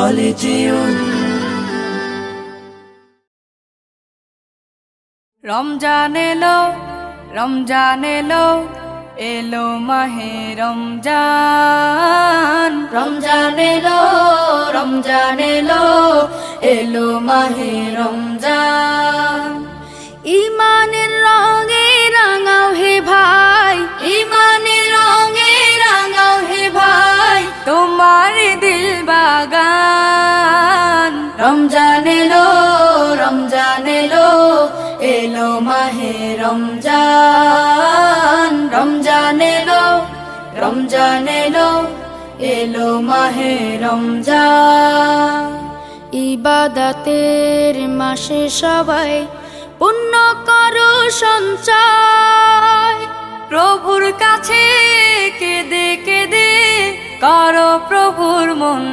কলেজিয়ম। রমজান এলো, রমজান এলো, এলো মাহে রমজান। রমজান এলো, রমজান এলো, এলো মাহে রমজান। ইমানের রঙে রাঙাও হে ভাই, ইমানের রঙে রাঙাও হে ভাই, তোমার দিল বাগান। রমজান এলো, রমজান এলো, এলো মাহে রমজান। রমজান এলো, রমজান এলো, এলো মাহে রমজান। ইবাদতের মাসে সবাই পুণ্য করো সঞ্চয়, প্রভুর কাছে কেঁদে কেঁদে করো প্রভুর মন